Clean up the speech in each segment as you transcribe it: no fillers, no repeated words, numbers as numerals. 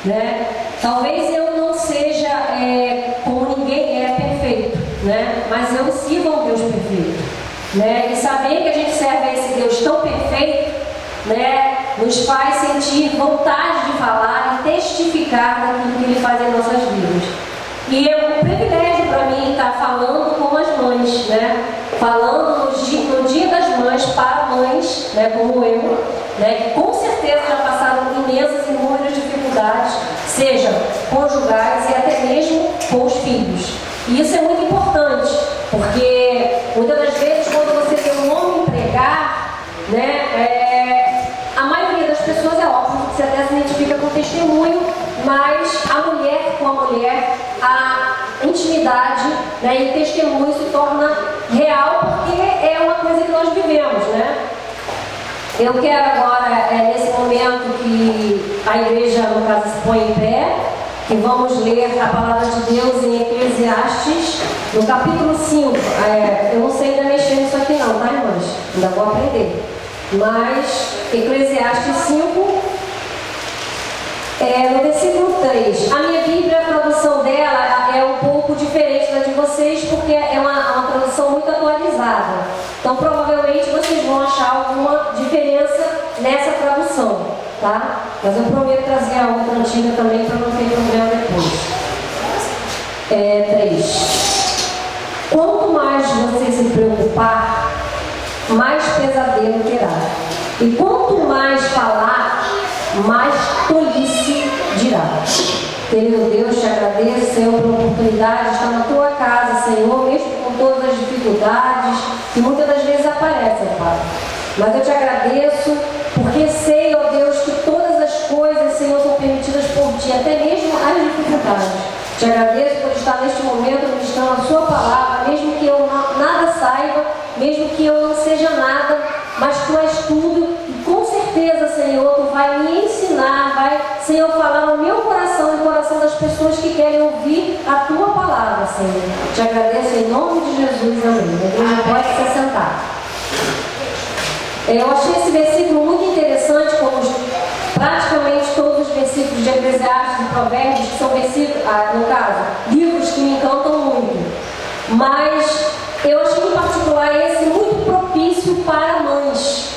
né? Talvez eu não seja como ninguém é perfeito, né? Mas eu sirvo a um Deus perfeito, né? E saber que a gente serve a esse Deus tão perfeito, né, nos faz sentir vontade de falar e testificar daquilo que Ele faz em nossas vidas. E é um privilégio para mim estar falando com as mães, né? Falando no dia das mães para mães, né, como eu, né, que com certeza já passaram imensas e inúmeras dificuldades, seja conjugais e até mesmo com os filhos. E isso é muito importante, porque muitas das vezes quando você vê um homem pregar, né, a maioria das pessoas é óbvio que você até se identifica com o testemunho, mas a mulher com a mulher, a intimidade, né, e o testemunho se torna real, porque é uma coisa que nós vivemos, né? Eu quero agora, nesse momento que a igreja, no caso, se põe em pé, que vamos ler a palavra de Deus em Eclesiastes, no capítulo 5. Eu não sei ainda mexer nisso aqui não, tá, irmãs? Ainda vou aprender. Mas, Eclesiastes 5, no versículo 3. A minha Bíblia, a tradução dela é um pouco diferente da de vocês, porque é uma tradução muito atualizada. Então, provavelmente, vocês vão achar alguma diferença nessa tradução, tá? Mas eu prometo trazer a outra antiga também, para não ter problema depois. 3. Quanto mais você se preocupar, mais pesadelo terá. E quanto mais falar, mais tolice dirá. Querido Deus, te agradeço, Senhor, pela oportunidade de estar na tua casa, Senhor, mesmo com todas as dificuldades que muitas das vezes aparecem, Pai. Mas eu te agradeço porque sei, ó Deus, que todas as coisas, Senhor, são permitidas por ti, até mesmo as dificuldades. Te agradeço por estar neste momento ministrando a sua palavra, mesmo que eu nada saiba, mesmo que eu não seja nada, mas tu és tudo. E com certeza, Senhor, tu vai me ensinar, vai, Senhor, falar no meu coração e no coração das pessoas que querem ouvir a tua palavra, Senhor. Te agradeço em nome de Jesus, amém. A igreja pode se sentar. Eu achei esse versículo muito interessante, como praticamente todos os versículos de Eclesiastes e Provérbios, que são versículos, no caso, livros que me encantam muito. Mas eu achei em particular esse muito propício para mães,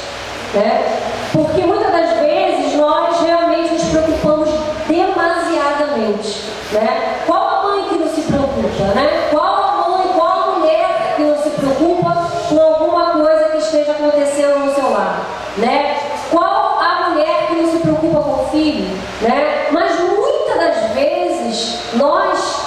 né? Porque muitas das vezes nós realmente nos preocupamos demasiadamente, né? Qual a mãe que não se preocupa, né? Qual a mãe, qual a mulher que não se preocupa com alguma coisa que esteja acontecendo no seu lar, né? Qual a mulher que não se preocupa com o filho, né? Mas muitas das vezes nós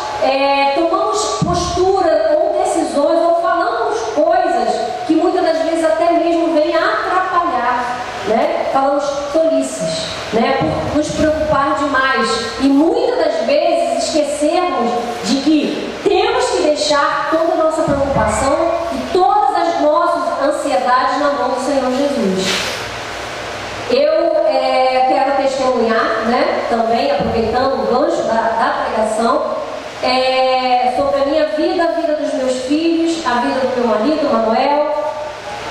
tomamos postura ou decisões ou falamos coisas que muitas das vezes até mesmo vêm atrapalhar, né? Falamos tolices, né? Por nos preocupar demais e muitas das vezes esquecemos de que temos que deixar toda a nossa preocupação e todas as nossas ansiedades na mão do Senhor Jesus. Eu quero testemunhar, né? Também aproveitando o gancho da pregação, sobre a minha vida, a vida dos meus filhos, a vida do meu marido, Manuel,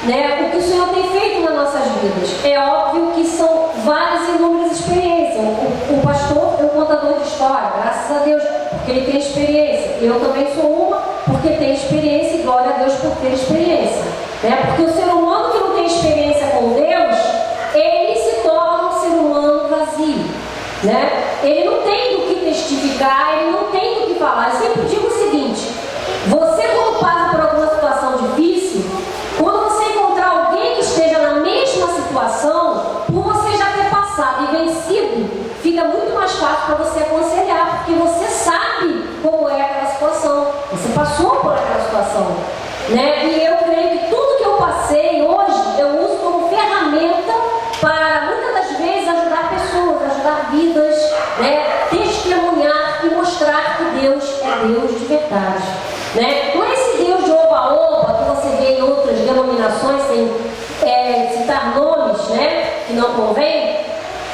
né? O que o Senhor tem feito nas nossas vidas. É óbvio que são várias e inúmeras experiências. O pastor é um contador de história, graças a Deus, porque ele tem experiência. Eu também sou uma, porque tenho experiência, e glória a Deus por ter experiência, né? Porque o ser humano que não tem experiência com Deus, ele se torna um ser humano vazio, né? Ele não tem do que testificar, ele não tem do que falar. Eu sempre digo o seguinte: você, quando passa por alguma situação difícil, quando você encontrar alguém que esteja na mesma situação, por você já ter passado e vencido, fica muito mais fácil para você aconselhar, porque você sabe como é aquela situação, você passou por aquela situação, né? E eu creio que tudo que eu passei hoje, eu uso como ferramenta para muitas das vezes ajudar pessoas, ajudar vidas, né? Testemunhar e mostrar que Deus é Deus de verdade, né? Não é esse Deus de oba-oba que você vê em outras denominações, sem citar nomes, né? Que não convém,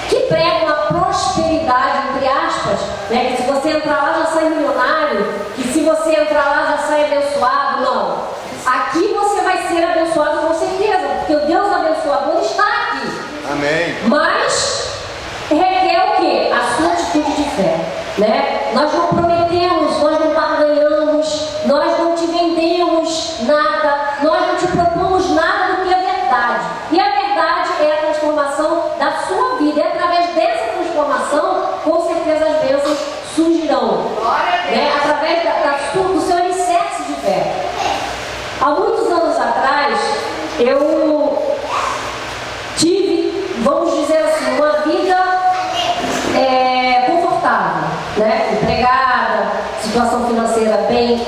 que pregam a prosperidade, entre aspas, né? Que se você entrar lá já sai milionário, que se você entrar lá já sai abençoado. Não. Aqui você vai ser abençoado com certeza, porque o Deus abençoador está aqui. Amém. Mas requer o quê? A sua atitude de fé, né? Nós não prometemos, nós não barganhamos, nós não te vendemos nada, nós não te propomos nada do que a verdade. E a verdade é a transformação da sua vida. E através dessa transformação, com certeza as bênçãos surgirão, né? Através do seu alicerce de fé. Há muitos anos atrás, eu tive, vamos dizer assim, uma vida confortável, né? Empregada, situação financeira bem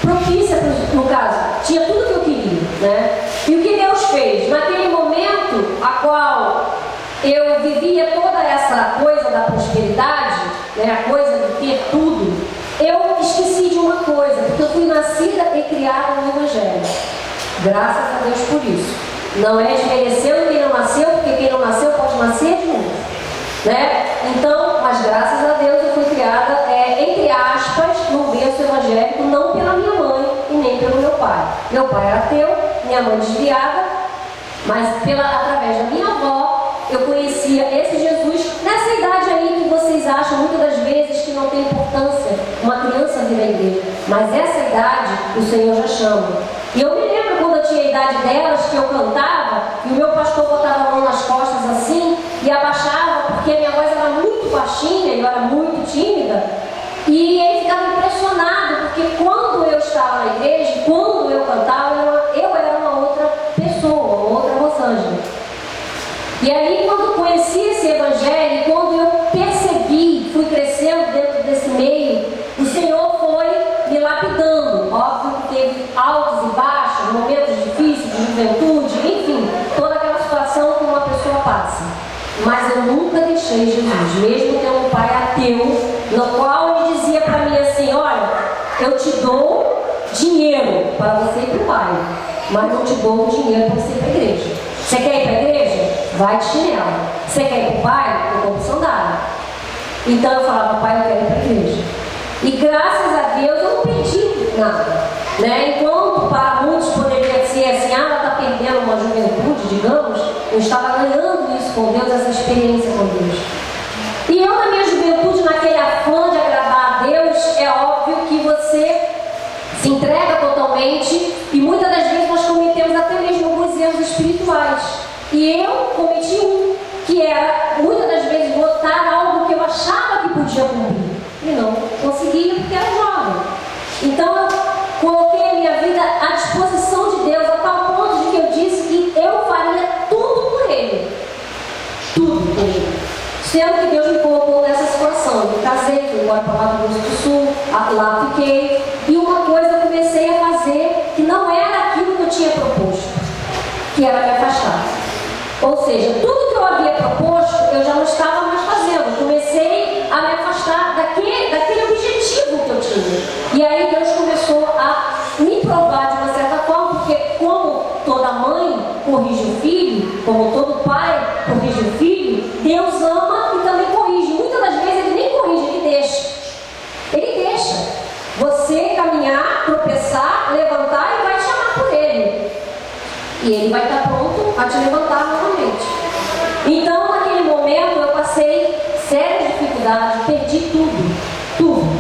propícia, no caso, tinha tudo que eu queria, né? E o que Deus fez? Naquele momento a qual eu vivia toda essa coisa da prosperidade, né? A coisa de ter tudo, eu esqueci de uma coisa, porque eu fui nascida e criada no Evangelho. Graças a Deus por isso. Não é desmerecendo quem não nasceu, porque quem não nasceu pode nascer de novo, né? Então, mas graças a Deus eu fui criada, entre aspas, no berço evangélico, não pela minha mãe e nem pelo meu pai. Meu pai era ateu, minha mãe desviada, mas através da minha avó, eu conhecia esse Jesus nessa idade aí que vocês acham muitas das vezes que não tem importância uma criança vir à igreja. Mas essa idade o Senhor já chama. E eu me lembro quando eu tinha a idade delas, que eu cantava, e o meu pastor botava a mão nas costas assim, e abaixava, porque a minha voz era muito baixinha, e eu era muito tímida, e ele ficava impressionado, porque quando eu estava na igreja, quando eu cantava, eu era uma outra pessoa, uma outra Rosângela. E aí, quando conheci esse evangelho, quando eu percebi, fui crescendo dentro desse meio, o Senhor foi me lapidando. Óbvio que teve altos e baixos, momentos difíceis de juventude, enfim, toda aquela situação que uma pessoa passa. Mas eu nunca deixei Jesus, mesmo tendo um pai ateu, no qual ele dizia para mim assim: olha, eu te dou dinheiro para você ir para o bairro, mas não te dou dinheiro para você ir para a igreja. Você quer ir para a igreja? Vai de chinelo. Você quer ir para o bairro? Eu compro sandália. Então eu falava: pai, eu quero ir para a igreja. E graças a Deus eu não perdi nada, né? Enquanto para muitos poderia ser assim: ela está perdendo uma juventude, digamos, eu estava ganhando isso com Deus, essa experiência com Deus. E eu, na minha juventude, naquele afã de agradar a Deus, é óbvio que você se entrega totalmente, e muitas das vezes nós cometemos até mesmo alguns erros espirituais. E eu cometi um, que era muitas das vezes votar algo que eu achava que podia cumprir e não conseguia porque era jovem. Então eu coloquei a minha vida à disposição de Deus, a tal ponto de que eu disse que eu faria tudo por Ele. Tudo por Ele. Sendo que Deus me colocou nessa situação. Eu me casei, fui embora para o Mato Grosso do Sul, lá fiquei. E uma coisa eu comecei a fazer que não era aquilo que eu tinha proposto, que era me afastar. Ou seja, tudo que eu havia proposto, eu já não estava mais fazendo. Eu comecei a me afastar daquele objetivo que eu tinha. E aí Deus começou a me provar de uma certa forma, porque como toda mãe corrige o filho, como todo pai corrige o filho, Deus ama e também corrige. Muitas das vezes Ele nem corrige, Ele deixa. Ele deixa você caminhar, tropeçar, levantar e vai te chamar por Ele. E Ele vai estar pronto a te levantar novamente. Então, naquele momento, eu passei sérias dificuldades, perdi tudo.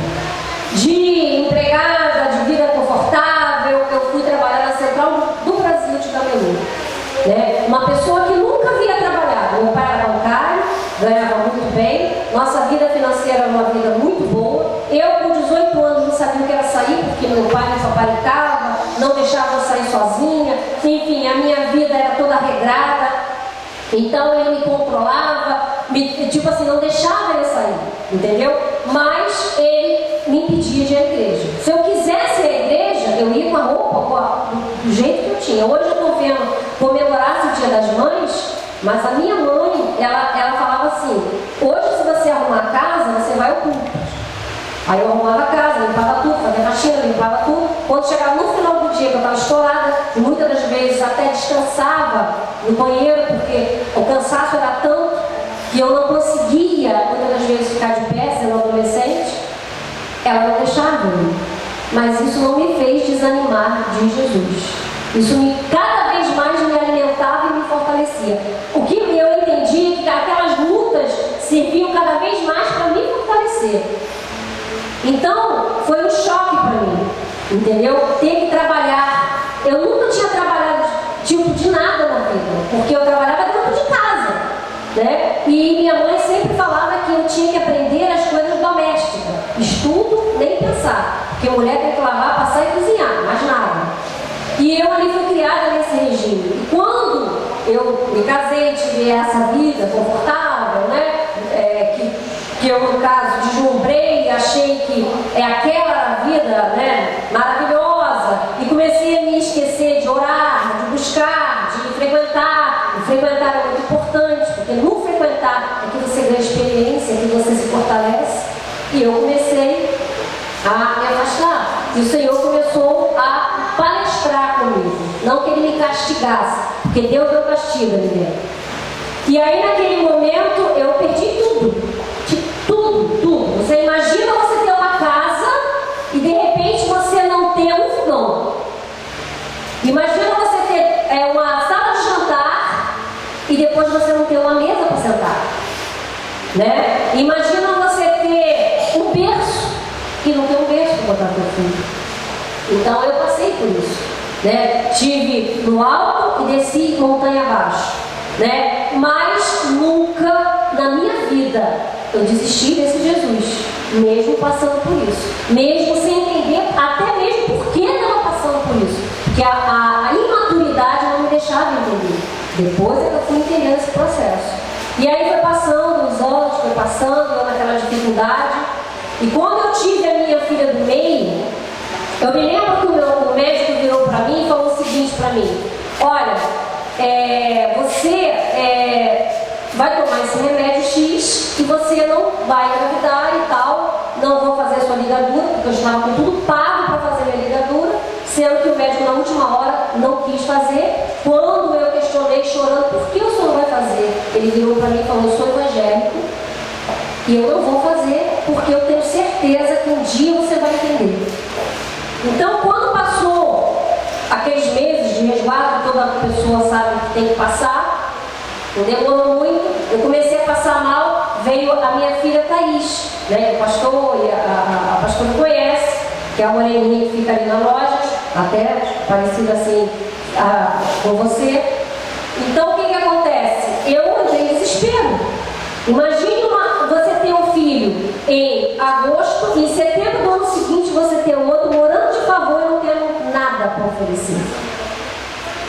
De empregada, de vida confortável, eu fui trabalhar na Central do Brasil de Camelô. Né? Uma pessoa que nunca havia trabalhado. Meu pai era bancário, ganhava muito bem, nossa vida financeira era uma vida muito boa. Eu, com 18 anos, não sabia o que era sair, porque meu pai me paparicava, não deixava eu sair sozinha. Enfim, a minha vida era toda regrada. Então ele me controlava, tipo assim, não deixava eu sair, entendeu? Mas ele me impedia de ir à igreja. Se eu quisesse ir à igreja, eu ia com a roupa do jeito que eu tinha. Hoje eu estou vendo comemorar-se o Dia das Mães, mas a minha mãe, ela falava assim: hoje, se você arrumar a casa, você vai ao culto. Aí eu arrumava a casa, limpava tudo, fazia faxina, limpava tudo. Quando chegava no final do dia, que eu estava estourada, e muitas das vezes até descansava no banheiro, porque o cansaço era tanto que eu não conseguia, muitas das vezes, ficar de pé, sendo adolescente. Ela não deixava. Mas isso não me fez desanimar de Jesus. Isso cada vez mais me alimentava e me fortalecia. O que eu entendi é que aquelas lutas serviam cada ser. Então, foi um choque para mim, entendeu? Ter que trabalhar. Eu nunca tinha trabalhado tipo de nada na vida, porque eu trabalhava dentro de casa, né? E minha mãe sempre falava que eu tinha que aprender as coisas domésticas. Estudo, nem pensar, porque mulher tem que lavar, passar e cozinhar, mais nada. E eu ali fui criada nesse regime. E quando eu me casei, tive essa vida confortável, né? Que eu, no caso, deslumbrei e achei que é aquela vida, né, maravilhosa, e comecei a me esquecer de orar, de buscar, de frequentar. O frequentar é muito importante, porque no frequentar é que você ganha experiência, é que você se fortalece. E eu comecei a me afastar. E o Senhor começou a palestrar comigo, não que Ele me castigasse, porque Deus não castiga ninguém. E aí, naquele momento, eu perdi tudo. Tudo. Você imagina você ter uma casa e de repente você não ter um fogão. Imagina você ter uma sala de jantar e depois você não ter uma mesa para sentar, né? Imagina você ter um berço e não ter um berço para botar teu filho. Então eu passei por isso, né? Tive no alto e desci montanha abaixo, né? Mas nunca na minha vida eu desisti desse Jesus, mesmo passando por isso, mesmo sem entender, até mesmo por que estava passando por isso, porque a imaturidade não me deixava entender. Depois é que eu fui entendendo esse processo. E aí foi passando os anos, foi passando, eu naquela dificuldade. E quando eu tive a minha filha do meio, eu me lembro que o médico virou para mim e falou o seguinte para mim: olha, você vai tomar esse remédio X e você não vai engravidar e tal, não vou fazer a sua ligadura, porque eu estava com tudo pago para fazer minha ligadura, sendo que o médico na última hora não quis fazer. Quando eu questionei chorando, por que o senhor não vai fazer? Ele virou para mim e falou: eu sou evangélico e eu não vou fazer porque eu tenho certeza que um dia você vai entender. Então, quando passou aqueles meses de resguardo, toda pessoa sabe que tem que passar, não demorou muito, eu comecei a passar mal, veio a minha filha Thaís, né? O pastor e a pastora conhece, que é a moreninha que fica ali na loja, até parecida assim com você. Então o que acontece? Eu entrei em desespero. Imagine você ter um filho em agosto e em setembro do ano seguinte você ter outro morando de favor e não tendo nada para oferecer.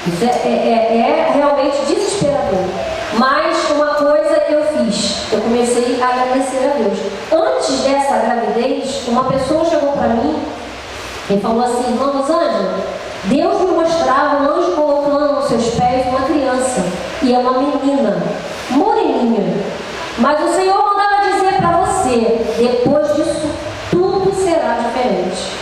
Isso é realmente desesperador. Mas uma coisa eu fiz, eu comecei a agradecer a Deus. Antes dessa gravidez, uma pessoa chegou para mim e falou assim: irmã Rosângela, Deus me mostrava um anjo colocando nos seus pés uma criança, e é uma menina, moreninha. Mas o Senhor mandava dizer para você: depois disso, tudo será diferente.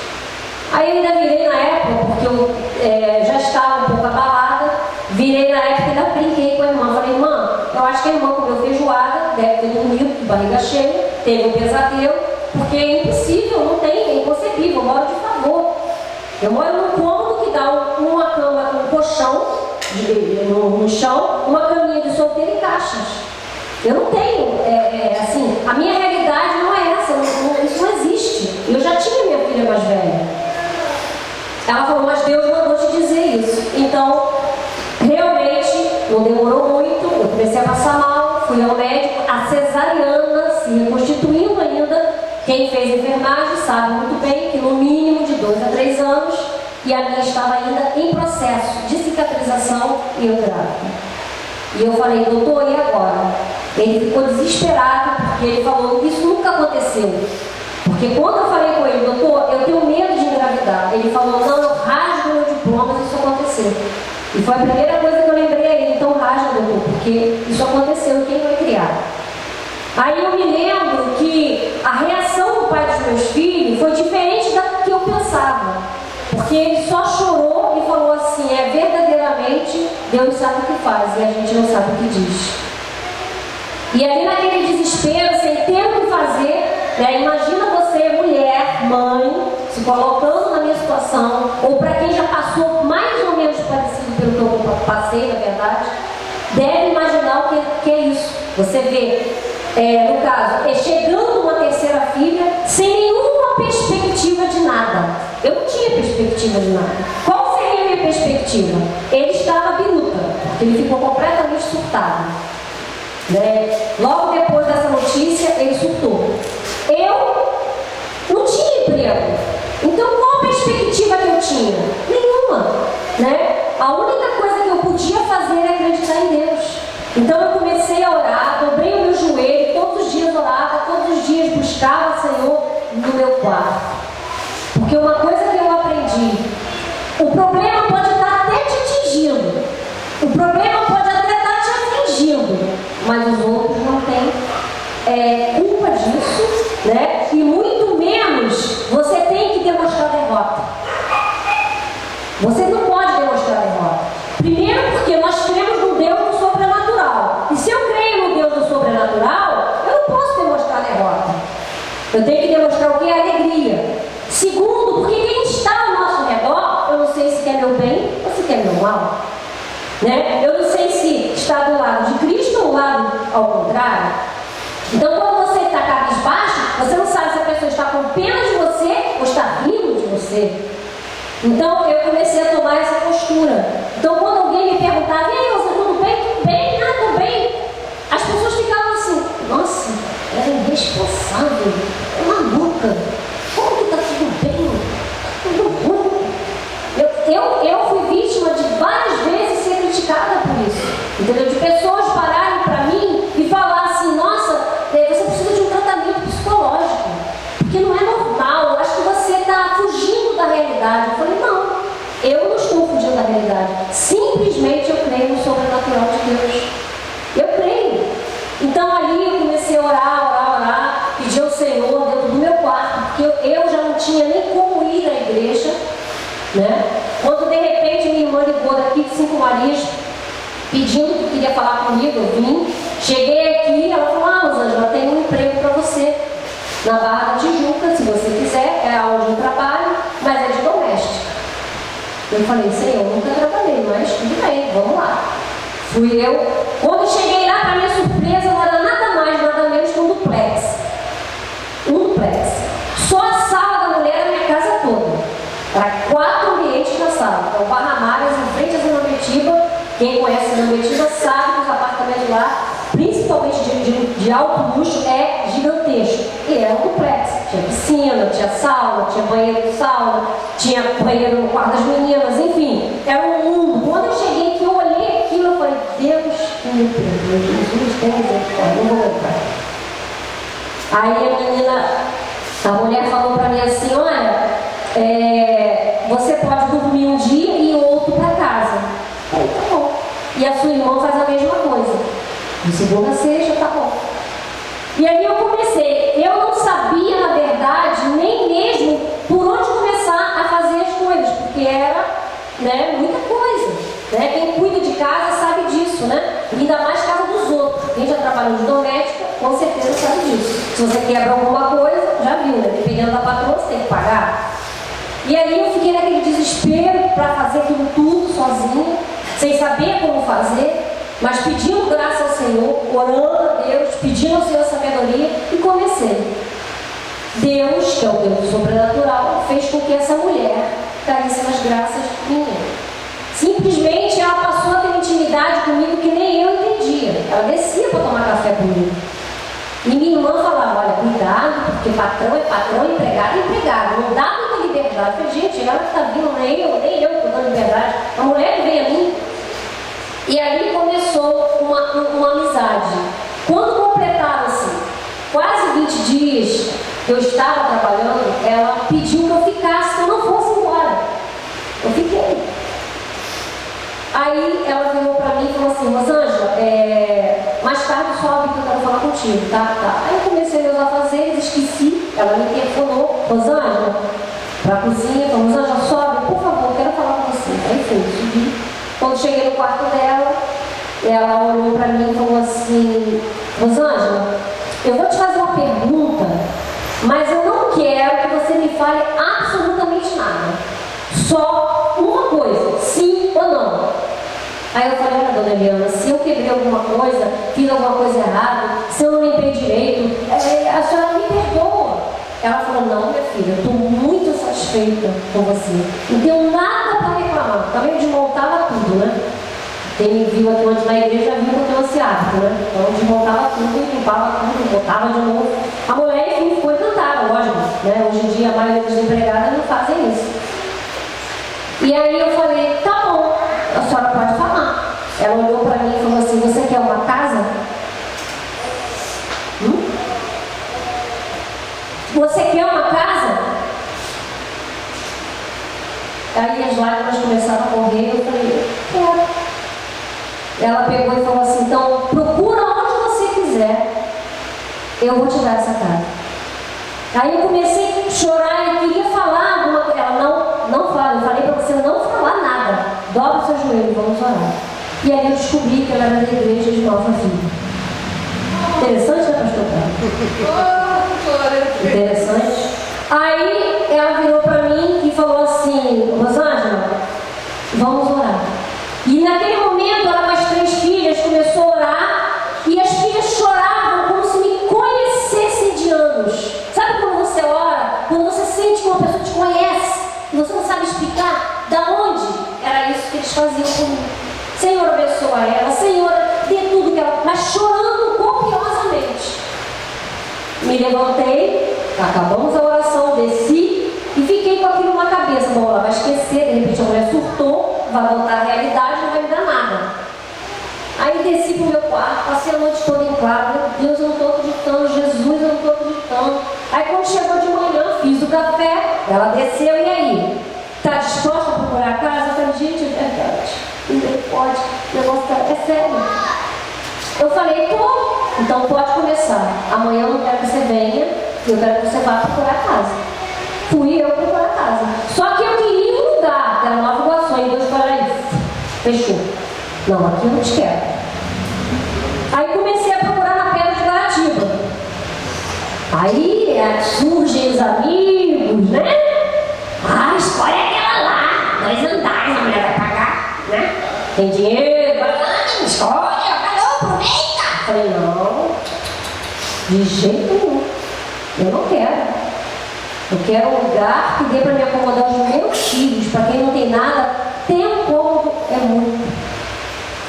Aí eu ainda virei na época, porque eu já estava um pouco abalada, virei na época e ainda brinquei com a irmã. Falei: irmã, eu acho que a irmã comeu feijoada, deve ter dormido, de barriga cheia, teve um pesadelo, porque é impossível, não tem, é inconcebível, eu moro de favor. Eu moro num cômodo que dá uma cama, um colchão no chão, uma caminha de solteiro e caixas. Eu não tenho, assim, a minha realidade não é essa, isso não existe. Eu já tinha minha filha mais velha. Ela falou: mas Deus mandou te dizer isso. Então, realmente, não demorou muito, eu comecei a passar mal, fui ao médico, a cesariana se reconstituindo ainda. Quem fez enfermagem sabe muito bem que no mínimo de 2 a 3 anos, e a minha estava ainda em processo de cicatrização e eu grávida. E eu falei: doutor, e agora? Ele ficou desesperado, porque ele falou: isso nunca aconteceu. Porque quando eu falei com ele: doutor, eu tenho medo de engravidar, ele falou: não, eu rasgo meu diploma se isso acontecer. E foi a primeira coisa que eu lembrei a ele: então rasga, doutor, porque isso aconteceu, quem vai criar? Aí eu me lembro que a reação do pai dos meus filhos foi diferente da que eu pensava, porque ele só chorou e falou assim: verdadeiramente Deus sabe o que faz e a gente não sabe o que diz. E ali naquele desespero, sem ter o que fazer, né, imagina você, mulher, mãe, se colocando na minha situação, ou para quem já passou mais ou menos parecido pelo que eu passei, na verdade, deve imaginar o que é isso. Você vê, no caso, chegando uma terceira filha, perspectiva de nada. Qual seria a minha perspectiva? Ele estava biruta, porque ele ficou completamente surtado. Né? Logo depois dessa notícia, ele surtou. Eu não tinha emprego. Então, qual a perspectiva que eu tinha? Nenhuma. Né? A única coisa que eu podia fazer era acreditar em Deus. Então, eu comecei a orar, dobrei o meu joelho, todos os dias orava, todos os dias buscava o Senhor no meu quarto. Porque uma coisa que eu aprendi, o problema pode estar até te atingindo, o problema pode até estar te afligindo, mas os outros não têm culpa disso, né? E muito menos você tem que demonstrar derrota. Você não pode demonstrar derrota. Primeiro porque nós cremos no Deus do sobrenatural. E se eu creio no Deus do sobrenatural, eu não posso demonstrar derrota. Eu tenho que demonstrar o que é alegria. Segundo, porque quem está ao nosso redor, eu não sei se quer meu bem ou se quer meu mal. Né? Eu não sei se está do lado de Cristo ou do lado ao contrário. Então, quando você está cabisbaixo, você não sabe se a pessoa está com pena de você ou está rindo de você. Então, eu comecei a tomar essa postura. Então, quando alguém me perguntava, e aí, você tudo bem? Tudo bem? Ah, tudo bem. As pessoas ficavam assim, nossa, ela é irresponsável, é maluca. Como que está tudo bem? Tudo ruim. Eu fui vítima de várias vezes ser criticada por isso. Entendeu? De pessoas pararem para mim e falar assim, nossa, você precisa de um tratamento psicológico. Porque não é normal, acho que você está fugindo da realidade. Eu falei, não, eu não estou fugindo da realidade. Simplesmente eu creio no sobrenatural de Deus. Eu creio. Então ali eu comecei a orar, pedir ao Senhor dentro do meu quarto, porque eu já não tinha nem como ir à igreja, né? Quando de repente minha irmã ligou daqui de Cinco Marias, pedindo que queria falar comigo, eu vim, cheguei aqui, ela falou, Rosângela, tem um emprego para você na Barra da Tijuca, se você quiser, é onde eu trabalho, mas é de doméstica. Eu falei, Senhor, eu nunca trabalhei, mas tudo bem, vamos lá. Fui eu. Quando cheguei lá, para minha surpresa, não era nada mais, nada menos que um duplex. Um duplex. Só a sala da mulher na minha casa toda. Era 4 ambientes na sala. Então, Barra Mares, em frente a Zanambetiba. Quem conhece Zanambetiba sabe que os apartamentos lá, principalmente de alto luxo, é gigantesco. E era um duplex. Tinha piscina, tinha sauna, tinha banheiro de sauna, tinha banheiro no quarto das meninas, enfim. Era um mundo. Quando eu cheguei aqui, eu olhei aquilo, eu falei, Deus, meu Deus, Jesus, tem misericórdia, não vou entrar. Aí a mulher falou para mim assim, olha, você pode dormir um dia e outro para casa. Eu falei, tá bom. E a sua irmã faz a mesma coisa. De segunda a sexta, tá bom. E aí eu comecei. Eu não sabia, na verdade, nem mesmo por onde começar a fazer as coisas, porque era, né, muita coisa. Né? Quem cuida de casa sabe disso, né? Ainda mais casa dos outros. Quem já trabalhou de doméstica, com certeza sabe disso. Se você quebra alguma coisa, já viu, né? Dependendo da patroa, você tem que pagar. E aí eu fiquei naquele desespero para fazer aquilo tudo sozinha, sem saber como fazer, mas pedindo graça ao Senhor, orando a Deus, pedindo ao Senhor sabedoria, e comecei. Deus, que é o Deus sobrenatural, fez com que essa mulher caísse nas graças minhas. Simplesmente ela passou a ter intimidade comigo que nem eu entendia. Ela descia para tomar café comigo. E minha irmã falava, olha, cuidado, porque patrão é patrão, empregado é empregado. Não dá muita liberdade. Eu falei, gente, ela que está vindo, nem eu que estou dando liberdade. A mulher que veio a mim. E aí começou uma amizade. Quando completaram-se quase 20 dias que eu estava trabalhando, ela pediu que eu ficasse, que eu não fosse embora. Eu fiquei. Aí ela virou para mim e falou assim, Rosângela, mais tarde sobe que eu quero falar contigo, tá? Aí eu comecei meus afazeres, esqueci, ela me telefonou, Rosângela, pra cozinha, falou, Rosângela, sobe, por favor, quero falar com você. Aí fui, subi. Quando cheguei no quarto dela, ela olhou para mim e falou assim, Rosângela, eu vou te fazer uma pergunta, mas eu não quero que você me fale absolutamente nada. Só uma coisa, sim ou não. Aí eu falei, olha, dona Eliana, se eu quebrei alguma coisa, fiz alguma coisa errada, se eu não limpei direito, a senhora me perdoa. Ela falou, não, minha filha, eu estou muito satisfeita satisfeita com você. Não tenho nada para reclamar. Também desmontava tudo, né? Quem me viu aqui ontem na igreja viu que eu tenho esse hábito, né? Então desmontava tudo, limpava tudo, botava de novo. A mulher, enfim, ficou encantada, lógico, né? Hoje em dia a maioria das empregadas não fazem isso. E aí eu falei, tá bom, a senhora pode falar. Ela olhou para mim e falou assim, você quer uma casa? Você quer uma casa? Aí as lágrimas começaram a correr, eu falei, quero. Ela pegou e falou assim, então procura onde você quiser, eu vou te dar essa casa. Aí eu comecei a chorar, eu queria falar alguma coisa. Ela, não fala, eu falei para você não falar nada, dobra o seu joelho, vamos orar. E aí eu descobri que ela era da igreja de Nova Vida. Interessante, né, pastor? Interessante. Aí ela virou para mim e falou assim, Rosângela, vamos orar. E naquele momento ela com as 3 filhas começou a orar e as filhas choravam como se me conhecessem de anos. Sabe quando você ora, quando você sente que uma pessoa te conhece e você não sabe explicar da onde? Era isso que eles faziam comigo. Senhor, abençoa ela, Senhor, dê tudo que ela... Mas chorando copiosamente. Me levantei, acabamos a oração, desci e fiquei com aquilo na cabeça. Bom, ela vai esquecer, de repente a mulher surtou, vai voltar à realidade, não vai me dar nada. Aí desci pro meu quarto, passei a noite toda em claro, meu Deus, eu não estou acreditando, Jesus, eu não estou acreditando. Aí quando chegou de manhã, fiz o café, ela desceu, e aí? Está disposta a procurar a casa? Eu falei, gente, é verdade. Ninguém pode, o negócio é sério. Eu falei, pô, então pode começar. Amanhã eu não quero que você venha, eu quero que você vá procurar a casa. Fui eu procurar a casa. Só que eu queria um lugar, que era Nova Iguaçu, e Deus falou, aí, fechou. Não, aqui eu não te quero. Aí comecei a procurar na Pedra de Guaratiba. Aí surgem os amigos, né? Ah, a história é aquela lá, 2 andares, a mulher vai pagar, né? Tem dinheiro, vai lá, tem história, aproveita! Falei, não, de jeito nenhum, eu não quero. Eu quero um lugar que dê para me acomodar os meus filhos. Para quem não tem nada, ter um cômodo é muito.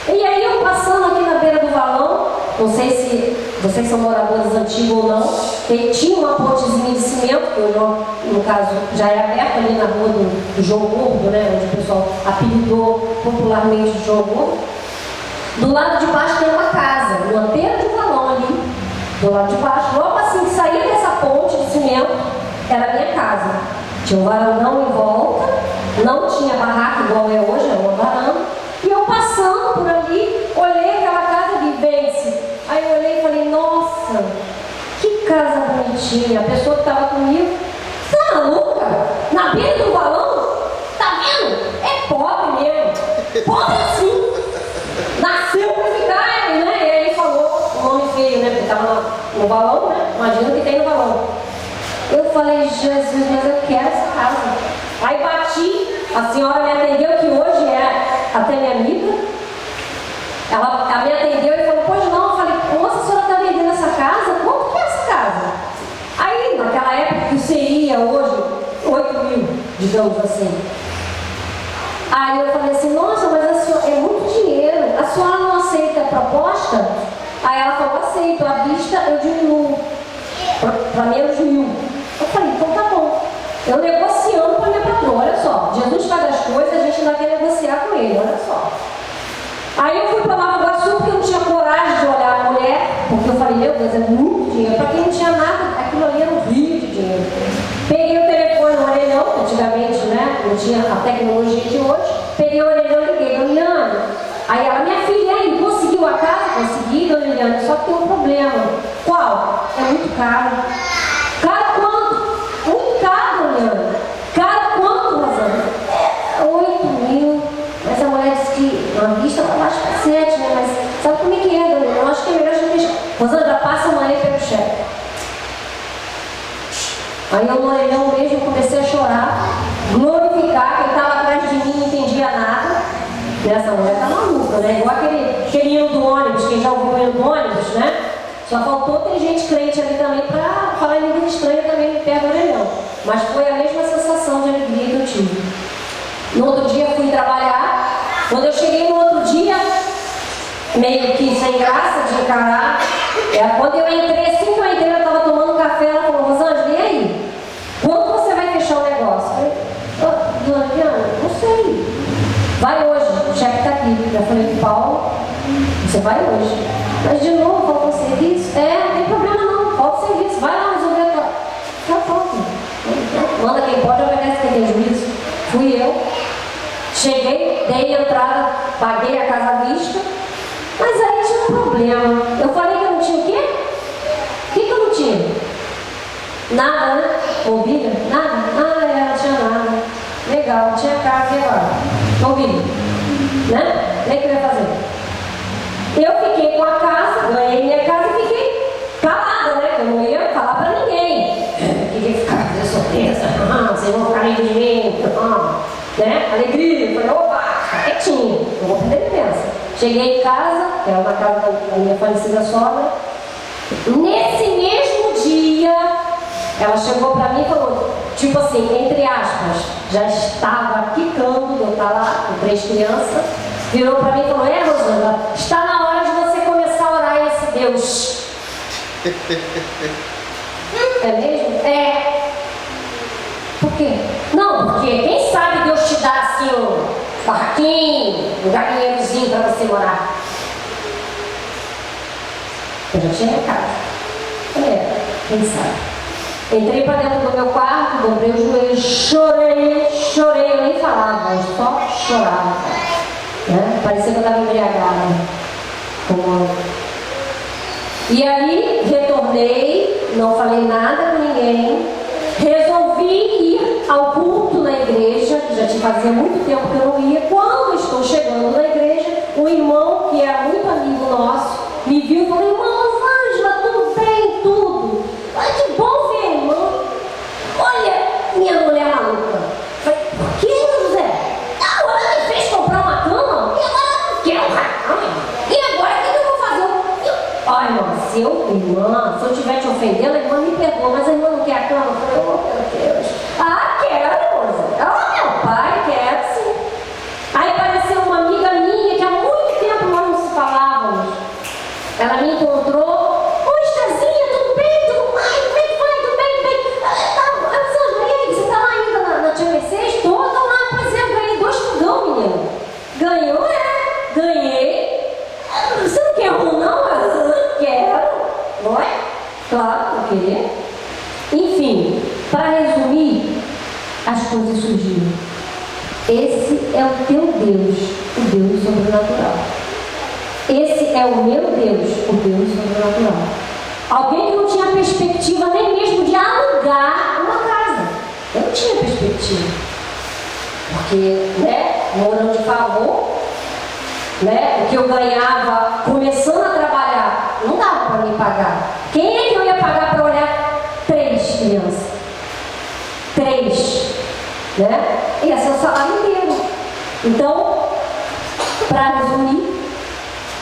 E aí eu passando aqui na beira do valão, não sei se vocês são moradores antigos ou não, tinha uma pontezinha de cimento, que hoje, no caso, já é aberta ali na rua do João Gordo, né, onde o pessoal apelidou popularmente o João Gordo. Do lado de baixo tem uma casa, uma beira do valão ali, do lado de baixo. Logo assim que saía dessa ponte de cimento, era a minha casa. Tinha um varandão em volta, não tinha barraca igual é hoje, era uma varanda. E eu passando por ali, olhei aquela casa de Vence. Aí eu olhei e falei, nossa, que casa bonitinha. A pessoa que estava comigo, tá maluca? Na beira do balão? Tá vendo? É pobre mesmo. Pobre assim. Nasceu pra ficar, né? E aí ele falou o nome feio, né? Porque estava no balão, né? Imagina o que tem no balão. Eu falei, Jesus, mas eu quero essa casa. Aí bati, a senhora me atendeu, que hoje é até minha amiga. Ela me atendeu e falou, pois não. Eu falei, moça, a senhora está vendendo essa casa? Quanto que é essa casa? Aí, naquela época que seria hoje 8 mil, digamos assim. Aí eu falei assim, nossa, mas a senhora, é muito dinheiro. A senhora não aceita a proposta? Aí ela falou, aceito, à vista eu diminuo para menos 1.000. Eu falei, então tá bom. Eu negociando com a minha patroa, olha só. Jesus faz as coisas, a gente ainda quer negociar com ele, olha só. Aí eu fui para Nova Iguaçu porque eu não tinha coragem de olhar a mulher, porque eu falei, meu Deus, é muito dinheiro. Para quem não tinha nada, aquilo ali era um rio de dinheiro. Peguei o telefone no orelhão, antigamente, né? Não tinha a tecnologia de hoje. Peguei o orelhão e liguei, dona Liliane. Aí ela, minha filha, aí, conseguiu a casa? Consegui, dona Liliane, só que tem um problema. Qual? É muito caro. Caro quanto? Muito caro, dona Liliane. Caro quanto, Rosana? 8.000. Mas a mulher disse que na vista ela baixa para 7, né? Mas sabe como é que é, dona Liliane? Eu acho que é melhor a gente deixar. Rosana, já passa amanhã pelo chefe. Aí eu no orelhão mesmo comecei a chorar, glorificar, quem estava atrás de mim não entendia nada. Essa mulher tá maluca, né? Igual aquele hino do ônibus, quem já ouviu o hino do ônibus, né? Só faltou ter gente crente ali também para falar em língua estranha também perto do orelhão. Mas foi a mesma sensação de Quando eu cheguei no outro dia, meio que sem graça de encarar, quando eu entrei, assim que eu entrei, eu estava tomando café, ela falou, Rosângela, e aí? Quando você vai fechar o negócio? Eu falei, dona Diana, não sei. Vai hoje, o chefe está aqui. Eu falei para Paulo, você vai hoje. Mas de novo, falta o serviço? Não tem problema não, falta o serviço, vai lá resolver a tua. Já falta. Manda quem pode, obedece quem tem juízo. Fui eu. Cheguei, dei entrada, paguei a casa à vista. Mas aí tinha um problema. Eu falei que eu não tinha o quê? O que eu não tinha? Nada, né? Mobília? Nada? Não tinha nada. Legal, não tinha casa e agora? Mobília. Né? Nem que eu ia fazer. Eu fiquei com a casa, ganhei minha casa e fiquei calada, né? Eu não ia falar pra ninguém. Fiquei ficar surpresa. Vocês vão ficar de mim. Né? Alegria. Falei, opa, fica quietinho. Não vou perder pensa. Cheguei em casa, que era na casa da minha falecida sogra. Nesse mesmo dia, ela chegou pra mim e falou, tipo assim, entre aspas, já estava quicando, eu estava lá com 3 crianças, virou pra mim e falou, Rosângela, está na hora de você começar a orar a esse Deus. É mesmo? Por quê? Não, porque quem sabe Deus te dá assim um barraquinho, um galinheirozinho para você morar. Eu já tinha recado. Quem sabe? Entrei para dentro do meu quarto, dobrei os joelhos, chorei, eu nem falava, eu só chorava. Né? Parecia que eu estava embriagada. E aí, retornei, não falei nada com ninguém, resolvi ir ao culto na igreja, que já fazia muito tempo que eu não ia. Quando estou chegando na igreja, um irmão, que era muito amigo nosso, me viu e falou, irmã Rosângela, tudo bem, tudo. Mas que bom ver, irmão. Olha, minha mulher maluca. Falei, por que, José? Ela me fez comprar uma cama, e agora eu não quero cama. E agora o que eu vou fazer? Ai, irmã, se eu estiver te ofendendo, a irmã me perdoa, mas a irmã não quer a cama. Eu falei, oh meu Deus. Quero, José. Meu pai quer, sim. Aí apareceu uma amiga minha que há muito tempo nós não se falávamos. Ela me encontrou. Oi, Estazinha, tudo bem? Tudo mais? Como é que vai? Tudo bem? Você tá lá ainda na Tia Mercedes? Tô lá, pois é, eu ganhei 2 fogão, menina. Ganhou? Ganhei. Você não quer um, não? Quero. Não é? Claro, eu queria. Enfim, para resumir, as coisas surgiram. Esse é o teu Deus, o Deus sobrenatural. Esse é o meu Deus, o Deus sobrenatural. Alguém que não tinha perspectiva nem mesmo de alugar uma casa. Eu não tinha perspectiva. Porque, morando de favor, o que eu ganhava começando a trabalhar, não dava para me pagar. Quem é que eu ia pagar para olhar 3 crianças? 3, Ia ser o salário inteiro. Então, para resumir,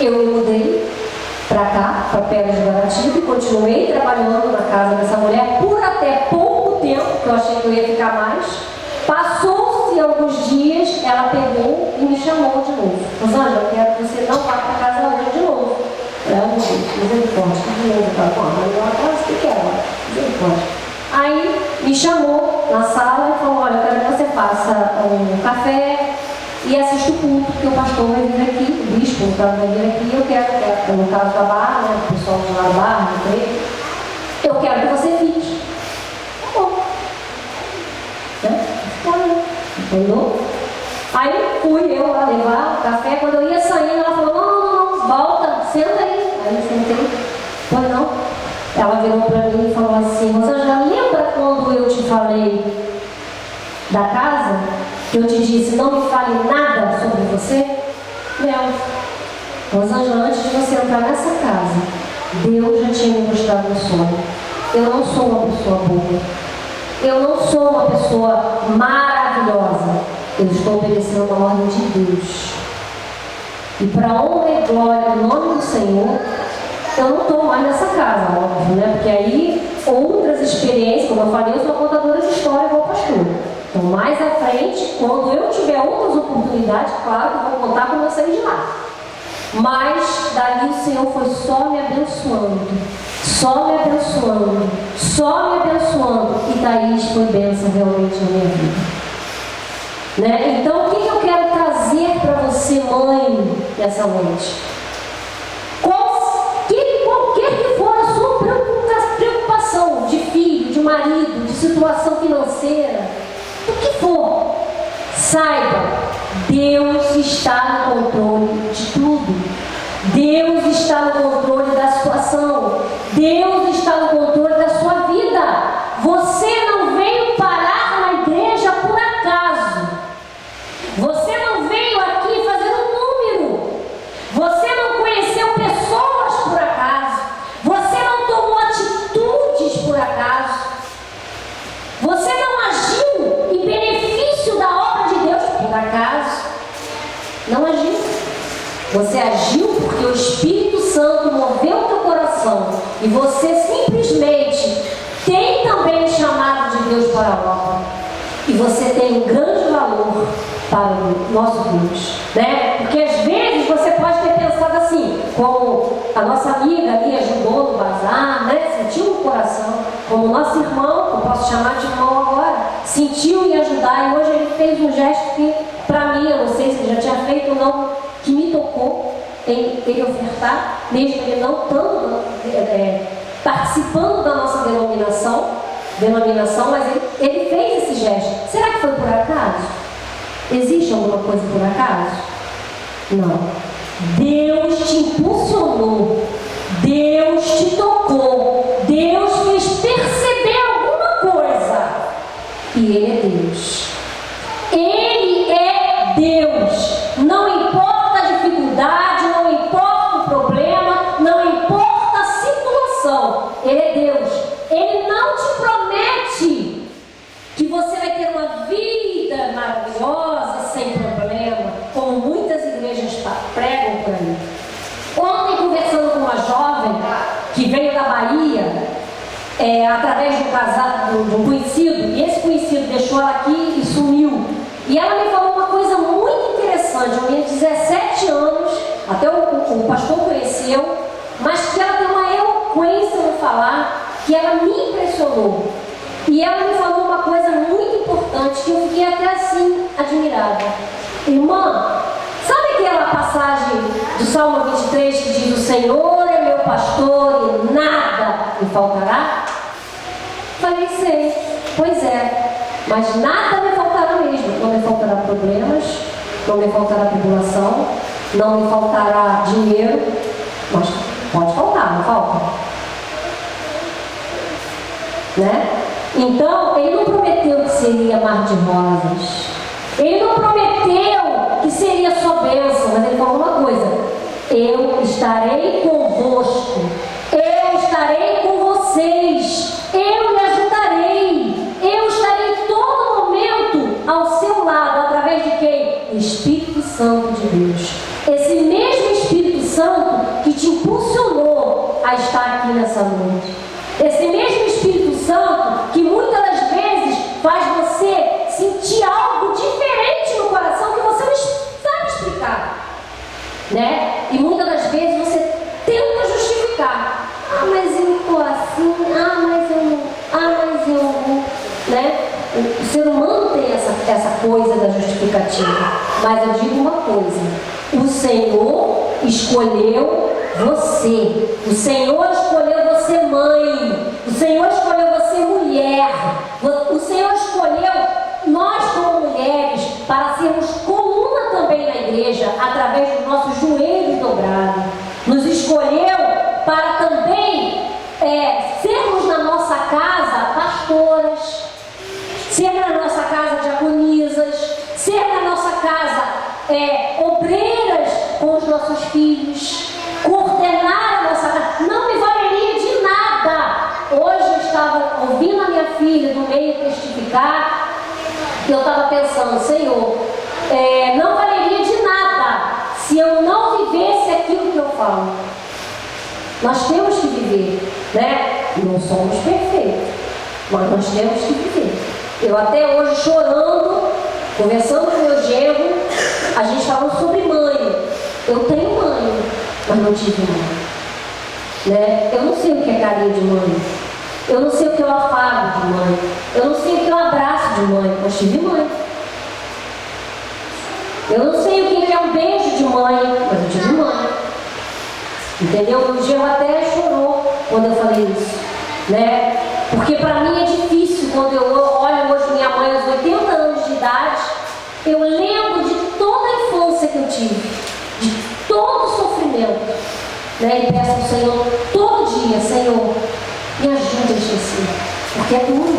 eu me mudei para cá, para Pedra de Guaratiba, e continuei trabalhando na casa dessa mulher por até pouco tempo, que eu achei que eu ia ficar mais. Passou-se alguns dias, ela pegou e me chamou de novo. Rosângela, eu quero que você não vá para casa hoje de novo. Misericórdia, misericórdia. Aí me chamou na sala e falou, olha, eu quero que você faça um café e assista o culto, porque o pastor vai vir aqui, o bispo vai vir aqui, eu quero, no caso da barra, o pessoal de lá da barra, eu quero que você fique. Tá bom. Entendeu? Aí fui eu lá levar o café, quando eu ia saindo, ela falou, não, volta, senta aí. Aí eu sentei, pois não. Ela virou para mim e falou assim, Rosângela, lembra quando eu te falei da casa? Que eu te disse, não me fale nada sobre você? Rosângela, antes de você entrar nessa casa, Deus já tinha me mostrado um sonho. Eu não sou uma pessoa boa. Eu não sou uma pessoa maravilhosa. Eu estou obedecendo a ordem de Deus. E para a honra e glória do nome do Senhor, eu não estou mais nessa casa, óbvio, Porque aí outras experiências, como eu falei, eu sou contadora de história igual pastor. Então, mais à frente, quando eu tiver outras oportunidades, claro que eu vou contar com vocês de lá. Mas dali o Senhor foi só me abençoando, só me abençoando, só me abençoando. E Thaís foi bênção realmente na minha vida. Né? Então, o que eu quero trazer para você, mãe, nessa noite? Qualquer que for a sua preocupação de filho, de marido, de situação financeira, o que for, saiba, Deus está no controle de tudo. Deus está no controle da situação. Deus está no controle da sua vida. Você não veio parar na igreja por acaso. Você não veio aqui fazer um número. Você não conheceu pessoas por acaso. Você não tomou atitudes por acaso. Você não agiu em benefício da obra de Deus por acaso. Não agiu. Você agiu porque o Espírito Santo moveu o teu coração. E você simplesmente tem também o chamado de Deus para a obra. E você tem um grande valor para o nosso Deus, né? Porque às vezes você pode ter pensado assim, como a nossa amiga ali ajudou no bazar, né? Sentiu no coração, como o nosso irmão, que eu posso chamar de irmão agora, sentiu em ajudar, e hoje ele fez um gesto que, para mim, eu não sei se ele já tinha feito ou não, que me tocou em ele ofertar, mesmo ele não estando participando da nossa denominação, mas ele fez esse gesto. Será que foi por acaso? Existe alguma coisa por acaso? Não. Deus te impulsionou, Deus te tocou, Deus fez perceber alguma coisa. E Ele é Deus. Ele é Deus. Não importa a dificuldade, não importa o problema, não importa a situação. Ele é Deus. Ele não te promete que você vai ter uma vida maravilhosa, sem problema, como muitas igrejas pregam por aí. Ontem, conversando com uma jovem que veio da Bahia, através de um conhecido, e esse conhecido deixou ela aqui e sumiu. E ela me falou uma coisa muito interessante. Uma menina de 17 anos, até o pastor conheceu, mas que ela tem uma eloquência no falar, que ela me impressionou. E ela me falou uma coisa muito importante, que eu fiquei até assim admirada. Irmã, sabe aquela passagem do Salmo 23 que diz: o Senhor é meu pastor e nada me faltará? Falei, sei, pois é, mas nada me faltará mesmo. Não me faltará problemas, não me faltará tribulação, não me faltará dinheiro, mas pode faltar, não falta? Né? Então, ele não prometeu que seria mar de rosas. Ele não prometeu que seria só bênção, mas ele falou uma coisa: eu estarei convosco, eu estarei com vocês, eu lhe ajudarei, eu estarei em todo momento ao seu lado, através de quem? O Espírito Santo de Deus. Esse mesmo Espírito Santo que te impulsionou a estar aqui nessa noite. Esse mesmo Espírito Santo que muitas das vezes faz você sentir algo diferente no coração que você não sabe explicar, né? E muitas das vezes você tenta justificar. Ah, mas eu estou assim, mas eu não, né? O ser humano tem essa coisa da justificativa. Mas eu digo uma coisa: o Senhor escolheu você. O Senhor escolheu você, mãe. O Senhor escolheu você, mulher. O Senhor escolheu nós, como mulheres, para sermos coluna também na igreja, através dos nossos joelhos dobrados. Nos escolheu para também sermos na nossa casa pastoras, ser na nossa casa diaconisas, ser na nossa casa obreiras com os nossos filhos, coordenar a nossa casa. Não me valeria de nada. Hoje eu estava ouvindo a minha filha do meio testificar, e eu estava pensando: Senhor, não valeria de nada se eu não vivesse aquilo que eu falo. Nós temos que viver, né? Não somos perfeitos, mas nós temos que viver. Eu até hoje chorando, conversando com meu genro, a gente falando sobre mãe. Eu tenho mãe, mas não tive mãe. Né? Eu não sei o que é carinho de mãe. Eu não sei o que é o afago de mãe. Eu não sei o que é o abraço de mãe, mas tive mãe. Eu não sei o que é um beijo de mãe, mas eu tive mãe. Entendeu? Meu genro até chorou quando eu falei isso. Né? Porque para mim é difícil quando eu olho hoje minha mãe aos 80 anos de idade, eu lembro de toda a infância que eu tive, de todo o sofrimento, né? E peço ao Senhor todo dia: Senhor, me ajude a esquecer, porque é duro.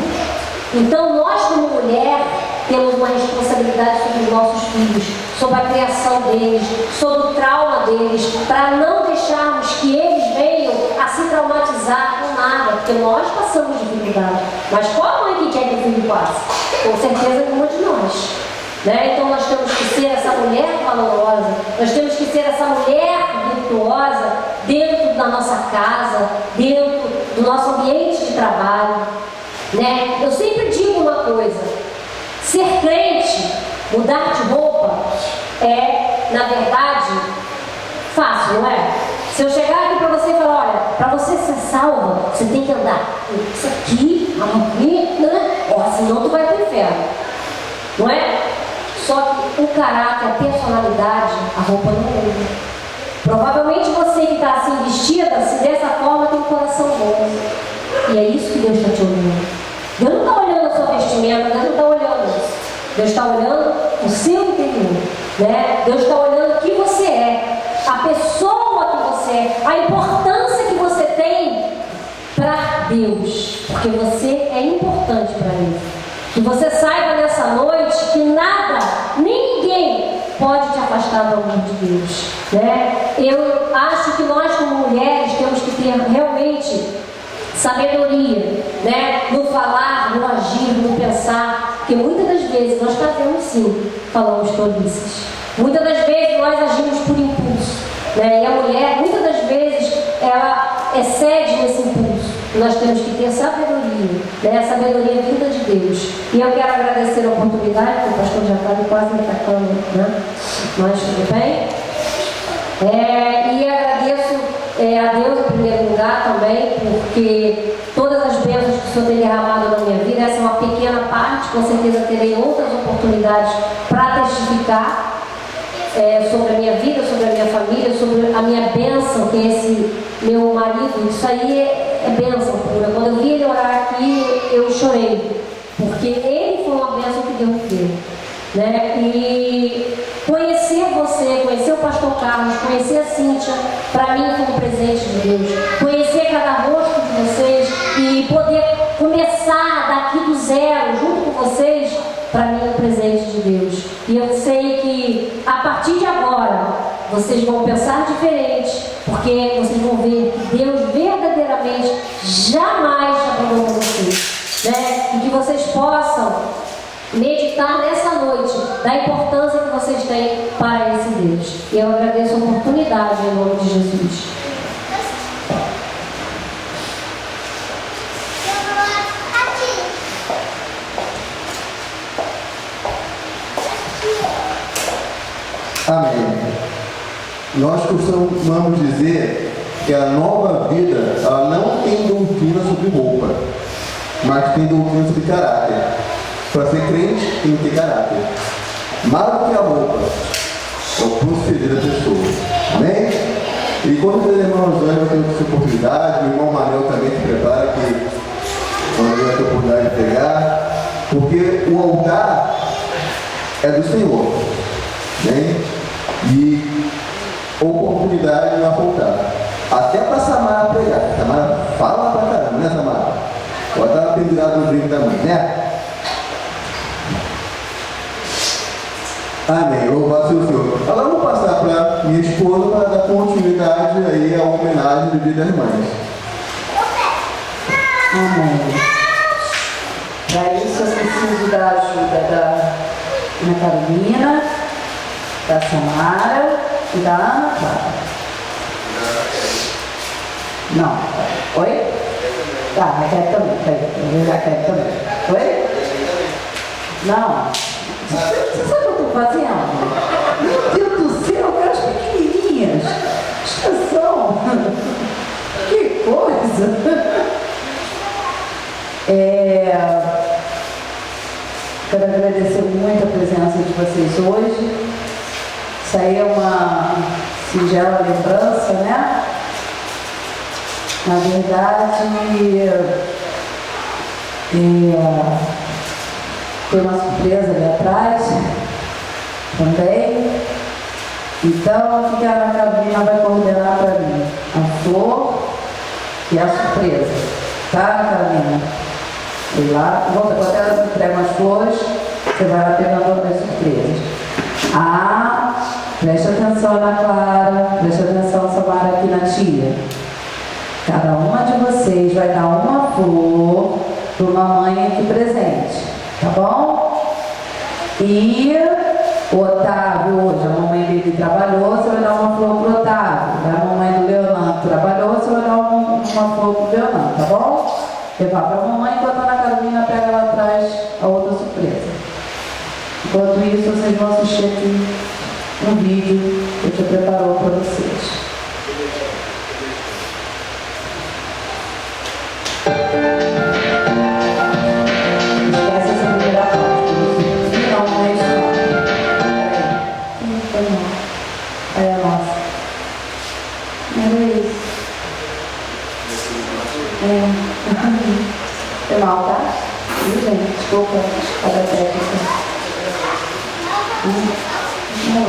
Então nós como mulher temos uma responsabilidade sobre os nossos filhos, sobre a criação deles, sobre o trauma deles, para não deixarmos que eles venham a se traumatizar com nada, porque nós passamos dificuldade. Mas qual mãe que quer que o filho passe? Com certeza nenhuma de nós. Né? Então nós temos que ser essa mulher valorosa, nós temos que ser essa mulher virtuosa dentro da nossa casa, dentro do nosso ambiente de trabalho. Né? Eu sempre digo uma coisa: ser crente, mudar de roupa, é, na verdade, fácil, não é? Se eu chegar aqui para você e falar: olha, para você ser salva, você tem que andar isso aqui, aqui, né? Ó, senão tu vai para o inferno. Não é? Só que o caráter, a personalidade, a roupa não muda. Provavelmente você que está assim vestida, se dessa forma, tem um coração bom. E é isso que Deus está te olhando. Deus não está olhando a sua vestimenta, Deus não está olhando isso. Deus está olhando o seu interior. Né? Deus está olhando o que você é, a pessoa que você é, a importância que você tem para Deus. Porque você é importante para Ele. Que você saiba nessa noite que nada, nem ninguém pode te afastar do amor de Deus. Né? Eu acho que nós como mulheres temos que ter realmente sabedoria, né? No falar, no agir, no pensar. Porque muitas das vezes nós fazemos sim, falamos tolices. Muitas das vezes nós agimos por impulso. Né? E a mulher, muitas das vezes, ela excede nesse impulso. Nós temos que ter sabedoria, né? A sabedoria vinda de Deus. E eu quero agradecer a oportunidade, porque o pastor já está quase me atacando, né? Mas tudo bem. E agradeço a Deus em primeiro lugar também, porque todas as bênçãos que o Senhor tem derramado na minha vida, essa é uma pequena parte, com certeza terei outras oportunidades para testificar sobre a minha vida, sobre a minha família, sobre a minha bênção, que é esse meu marido. Isso aí é bênção pura. Quando eu vi ele orar aqui, eu chorei, porque ele foi uma bênção que Deus me deu. Né? E conhecer você, conhecer o pastor Carlos, conhecer a Cíntia, para mim foi um presente de Deus. Conhecer cada rosto de vocês e poder começar daqui do zero, junto com vocês, para mim é um presente de Deus. E eu sei que a partir de agora vocês vão pensar diferente, porque vocês vão ver que Deus verdadeiramente jamais abandonou vocês. Né? E que vocês possam meditar nessa noite da importância que vocês têm para esse Deus. E eu agradeço a oportunidade em nome de Jesus. Amém. Nós costumamos dizer que a nova vida, ela não tem doutrina sobre roupa, mas tem doutrina sobre caráter. Para ser crente, tem que ter caráter. Mais do que a roupa, é o proceder da pessoa. Amém? E quando os irmãos hoje vai ter essa oportunidade, o irmão Manel também se prepara, que quando vai ter a oportunidade de pegar, porque o altar é do Senhor. Né? E oportunidade não vai faltar. Até para Samara pregar. Samara fala pra caramba, né, Samara? Ela estava pendurada no brinco da mãe, né? Amém. Louvado seja o Senhor. Agora vou passar para minha esposa para dar continuidade aí à homenagem do Dia das Mães. Amém. Para isso eu preciso da ajuda da Ana Carolina, da Samara e da Ana Clara. Não. Oi? Tá, Raquel também. Eu Raquel também. Oi? Não. Você sabe o que eu estou fazendo? Meu Deus do céu, aquelas pequenininhas. Extensão. Que coisa. Quero agradecer muito a presença de vocês hoje. Isso aí é uma singela lembrança, né? Na verdade, tem uma surpresa ali atrás também. Então, o que a Ana Carolina vai coordenar para mim? A flor e a surpresa. Tá, Ana Carolina? Fui lá, quando elas entregam as flores, você vai lá pegando outras surpresas. Preste atenção, Ana Clara, preste atenção, Samara, aqui na tia. Cada uma de vocês vai dar uma flor para uma mãe aqui presente, tá bom? E o Otávio, hoje a mamãe dele trabalhou, você vai dar uma flor para o Otávio. A mamãe do Leonardo trabalhou, você vai dar uma flor para o Leonardo, tá bom? Levar para a mamãe, enquanto a Ana Carolina pega lá atrás a outra surpresa. Enquanto isso, vocês vão assistir aqui um vídeo que eu te preparou para vocês. Esquece essa primeira parte, não é isso não. Peraí. Aí a nossa. Era isso. Foi mal, tá? Viu, gente? Desculpa cada técnica. Não.